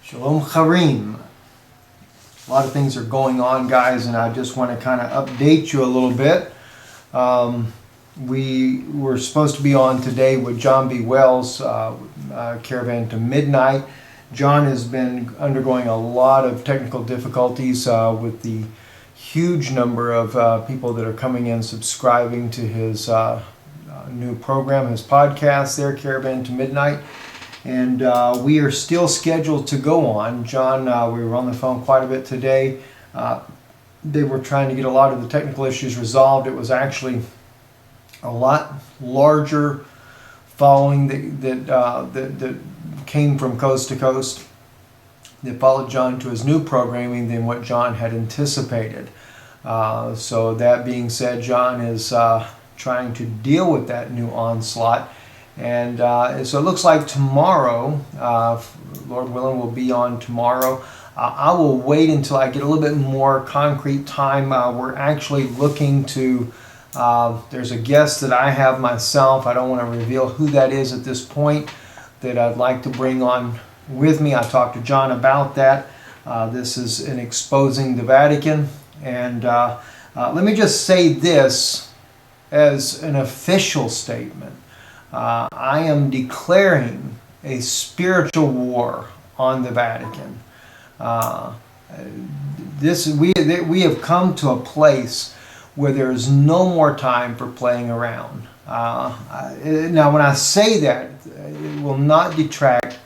Shalom Charim. A lot of things are going on, guys, and I just want to kind of update you a little bit. We were supposed to be on today with John B. Wells, Caravan to Midnight. John has been undergoing a lot of technical difficulties with the huge number of people that are coming in subscribing to his new program, his podcast there, Caravan to Midnight. And we are still scheduled to go on. John, we were on the phone quite a bit today. They were trying to get a lot of the technical issues resolved. It was actually a lot larger following that came from coast to coast that followed John to his new programming than what John had anticipated. So that being said, John is trying to deal with that new onslaught. And so it looks like tomorrow, Lord willing, we'll be on tomorrow. I will wait until I get a little bit more concrete time. We're actually looking to, there's a guest that I have myself. I don't want to reveal who that is at this point, that I'd like to bring on with me. I talked to John about that. This is in Exposing the Vatican. And let me just say this as an official statement. I am declaring a spiritual war on the Vatican. We have come to a place where there is no more time for playing around. Now, when I say that, it will not detract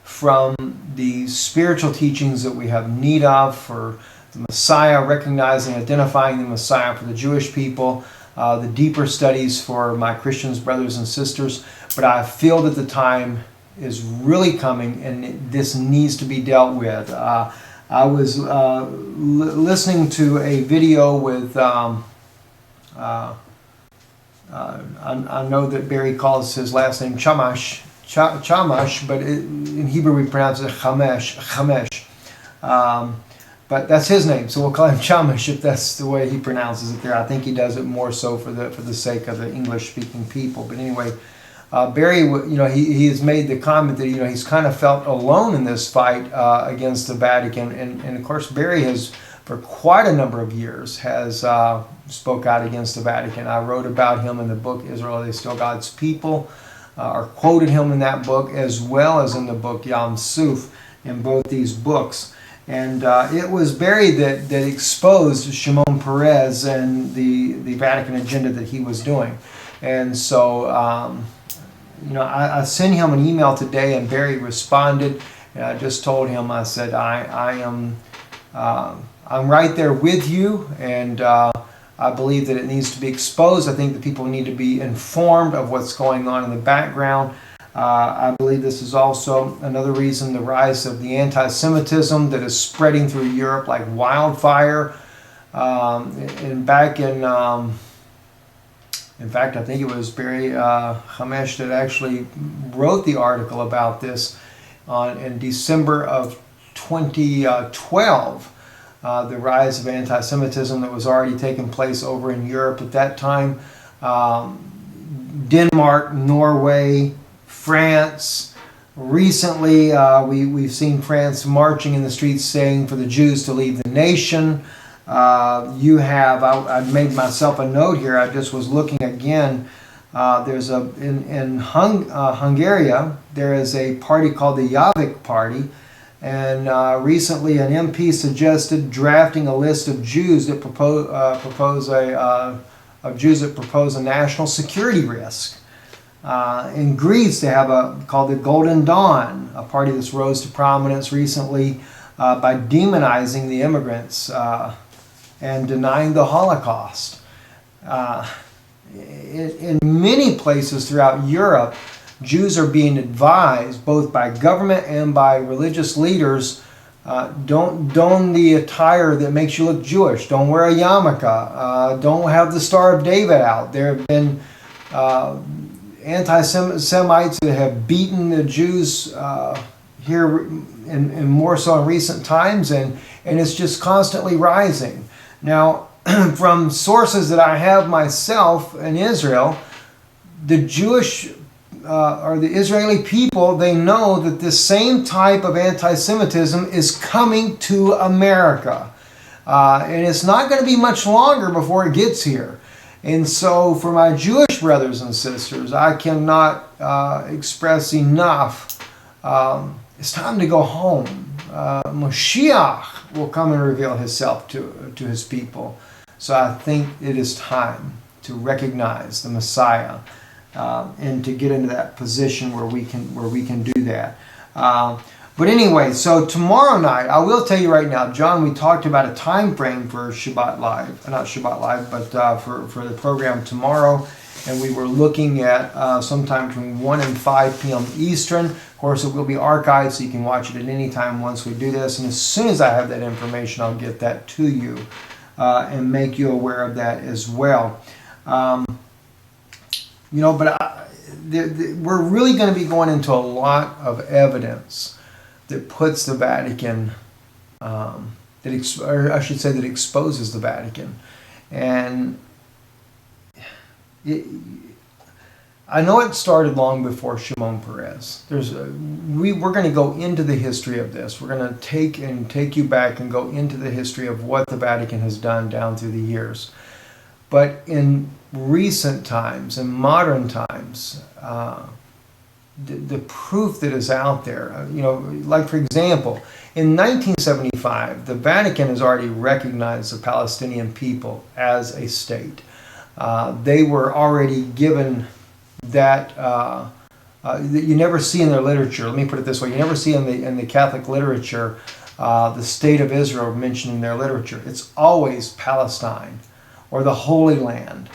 from the spiritual teachings that we have need of for the Messiah, recognizing, identifying the Messiah for the Jewish people, the deeper studies for my Christians, brothers and sisters. But I feel that the time is really coming and this needs to be dealt with. I was listening to a video with, I know that Barry calls his last name Chamash, but in Hebrew we pronounce it Chamesh. But that's his name, so we'll call him Chamash if that's the way he pronounces it there. I think he does it more so for the sake of the English-speaking people. But anyway, Barry, he has made the comment that he's kind of felt alone in this fight against the Vatican, and of course Barry has, for quite a number of years, has spoke out against the Vatican. I wrote about him in the book Israel, Are They Still God's People, or quoted him in that book as well as in the book Yam Suf, in both these books. And it was Barry that exposed Shimon Peres and the Vatican agenda that he was doing. And so, I sent him an email today, and Barry responded. And I just told him, I said, I'm right there with you, and I believe that it needs to be exposed. I think that people need to be informed of what's going on in the background. I believe this is also another reason the rise of the anti-Semitism that is spreading through Europe like wildfire. And back in fact, I think it was Barry Hamesh that actually wrote the article about this in December of 2012. The rise of anti-Semitism that was already taking place over in Europe at that time. Denmark, Norway, France. Recently, we've seen France marching in the streets saying for the Jews to leave the nation. I made myself a note here. I just was looking again. There's in Hungary, there is a party called the Javik Party. And recently an MP suggested drafting a list of Jews that propose a national security risk. In Greece, they have called the Golden Dawn, a party that's rose to prominence recently by demonizing the immigrants and denying the Holocaust. In many places throughout Europe, Jews are being advised, both by government and by religious leaders, don't don the attire that makes you look Jewish. Don't wear a yarmulke. Don't have the Star of David out. There have been anti-Semites that have beaten the Jews here, and more so in recent times, and it's just constantly rising. Now, from sources that I have myself in Israel, the Jewish or the Israeli people, they know that this same type of anti-Semitism is coming to America. And it's not going to be much longer before it gets here. And so for my Jewish brothers and sisters, I cannot express enough. It's time to go home. Moshiach will come and reveal himself to his people. So I think it is time to recognize the Messiah and to get into that position where we can do that. But anyway, so tomorrow night, I will tell you right now, John, we talked about a time frame for Shabbat Live, not Shabbat Live, but for the program tomorrow, and we were looking at sometime between 1 and 5 p.m. Eastern. Of course, it will be archived, so you can watch it at any time once we do this, and as soon as I have that information, I'll get that to you and make you aware of that as well. We're really going to be going into a lot of evidence that puts the Vatican, that exposes the Vatican. And I know it started long before Shimon Peres. We're going to go into the history of this. We're going to take you back and go into the history of what the Vatican has done down through the years. But in recent times, in modern times, the proof that is out there, like for example, in 1975, the Vatican has already recognized the Palestinian people as a state. They were already given that you never see in their literature. Let me put it this way: you never see in the Catholic literature the state of Israel mentioned in their literature. It's always Palestine or the Holy Land.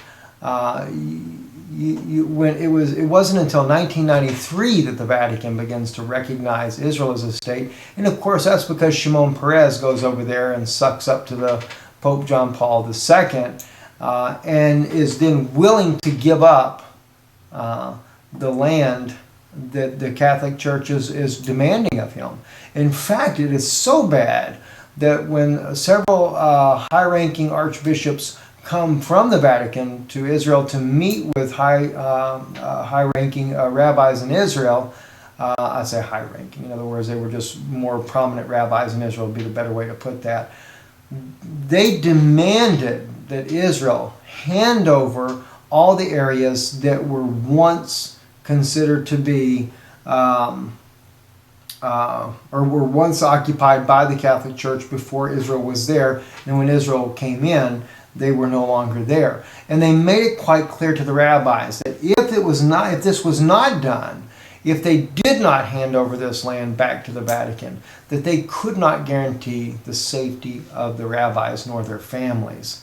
It wasn't until 1993 that the Vatican begins to recognize Israel as a state, and of course that's because Shimon Peres goes over there and sucks up to the Pope John Paul II, and is then willing to give up the land that the Catholic Church is demanding of him. In fact, it is so bad that when several high-ranking archbishops come from the Vatican to Israel to meet with high-ranking rabbis in Israel. I say high-ranking. In other words, they were just more prominent rabbis in Israel would be the better way to put that. They demanded that Israel hand over all the areas that were once considered to be or were once occupied by the Catholic Church before Israel was there. And when Israel came in, they were no longer there. And they made it quite clear to the rabbis that if this was not done, if they did not hand over this land back to the Vatican, that they could not guarantee the safety of the rabbis nor their families.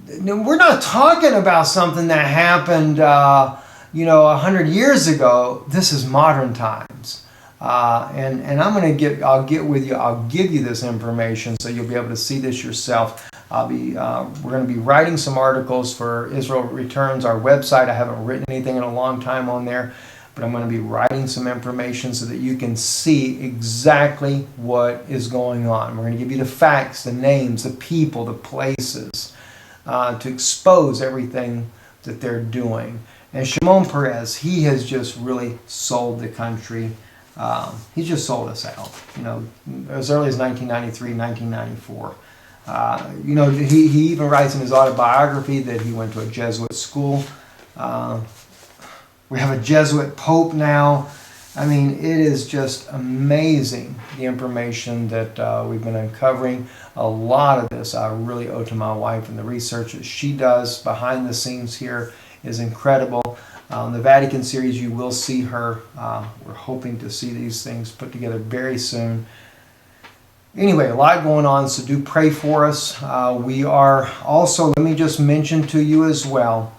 We're not talking about something that happened 100 years ago. This is modern times. And I'll get with you. I'll give you this information so you'll be able to see this yourself. We're going to be writing some articles for Israel Returns, our website. I haven't written anything in a long time on there, but I'm going to be writing some information so that you can see exactly what is going on. We're going to give you the facts, the names, the people, the places, to expose everything that they're doing. And Shimon Peres, he has just really sold the country. He just sold us out, as early as 1993, 1994. He even writes in his autobiography that he went to a Jesuit school. We have a Jesuit Pope now. I mean, it is just amazing, the information that we've been uncovering. A lot of this I really owe to my wife, and the research that she does behind the scenes here is incredible. On the Vatican series, you will see her. We're hoping to see these things put together very soon. Anyway, a lot going on, so do pray for us. We are also, let me just mention to you as well,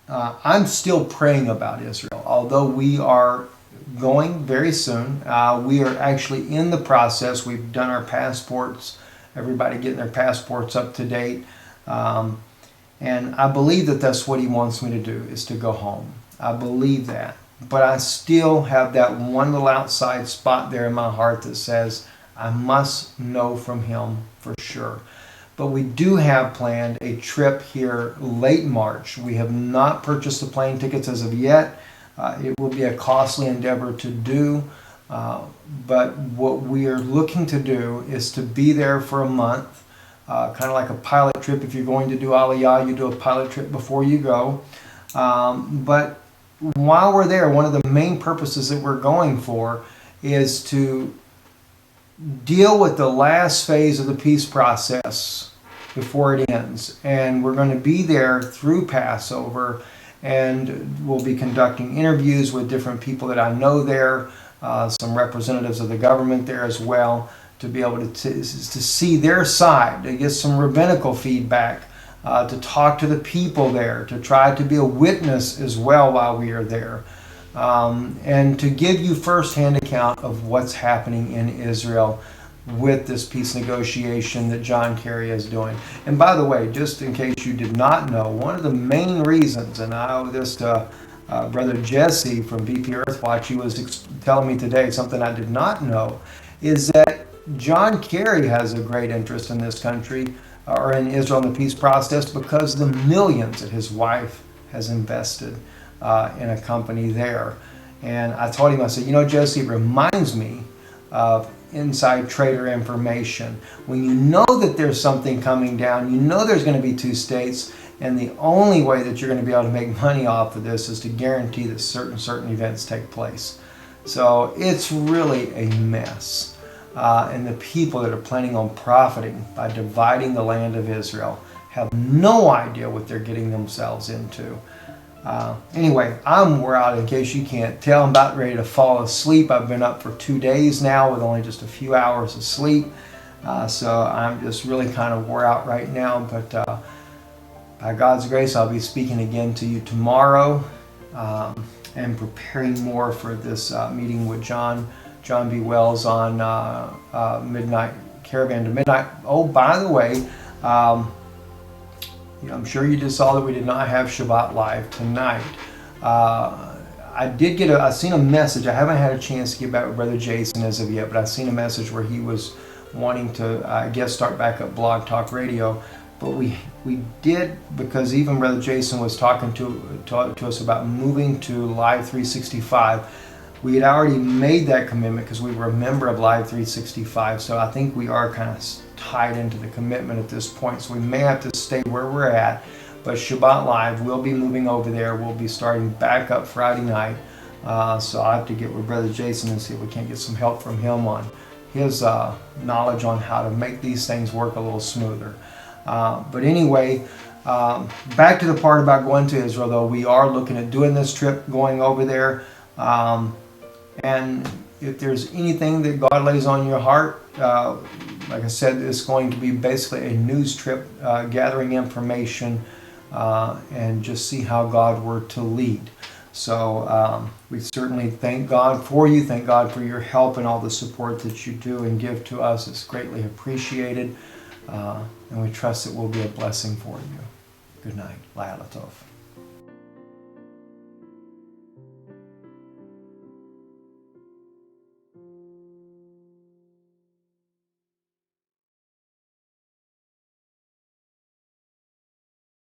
I'm still praying about Israel, although we are going very soon. We are actually in the process. We've done our passports, everybody getting their passports up to date. And I believe that that's what he wants me to do, is to go home. I believe that. But I still have that one little outside spot there in my heart that says, I must know from him for sure. But we do have planned a trip here late March. We have not purchased the plane tickets as of yet. It will be a costly endeavor to do. But what we are looking to do is to be there for a month, kind of like a pilot trip. If you're going to do Aliyah, you do a pilot trip before you go. But while we're there, one of the main purposes that we're going for is to deal with the last phase of the peace process before it ends. And we're going to be there through Passover, and we'll be conducting interviews with different people that I know there, some representatives of the government there as well, to be able to see their side, to get some rabbinical feedback, to talk to the people there, to try to be a witness as well while we are there, and to give you firsthand account of what's happening in Israel with this peace negotiation that John Kerry is doing. And by the way, just in case you did not know, one of the main reasons, and I owe this to Brother Jesse from BP Earthwatch, he was telling me today something I did not know, is that John Kerry has a great interest in this country, or in Israel and the peace process, because the millions that his wife has invested in a company there. And I told him, I said, Jesse, it reminds me of inside trader information. When you know that there's something coming down, you know there's going to be two states, and the only way that you're going to be able to make money off of this is to guarantee that certain events take place. So it's really a mess. And the people that are planning on profiting by dividing the land of Israel have no idea what they're getting themselves into. Anyway, I'm wore out in case you can't tell. I'm about ready to fall asleep. I've been up for 2 days now with only just a few hours of sleep. So I'm just really kind of wore out right now. But by God's grace, I'll be speaking again to you tomorrow and preparing more for this meeting with John B. Wells on Midnight Caravan to Midnight. Oh, by the way, I'm sure you just saw that we did not have Shabbat Live tonight. I seen a message. I haven't had a chance to get back with Brother Jason as of yet, but I've seen a message where he was wanting to, I guess, start back up Blog Talk Radio. But we did, because even Brother Jason was talking to us about moving to Live 365. We had already made that commitment because we were a member of Live 365. So I think we are kind of tied into the commitment at this point. So we may have to stay where we're at. But Shabbat Live, we'll be moving over there. We'll be starting back up Friday night. So I'll have to get with Brother Jason and see if we can't get some help from him on his knowledge on how to make these things work a little smoother. But anyway, back to the part about going to Israel, though. We are looking at doing this trip, going over there. And if there's anything that God lays on your heart, like I said, it's going to be basically a news trip, gathering information, and just see how God were to lead. So we certainly thank God for you. Thank God for your help and all the support that you do and give to us. It's greatly appreciated. And we trust it will be a blessing for you. Good night. Laila Tov.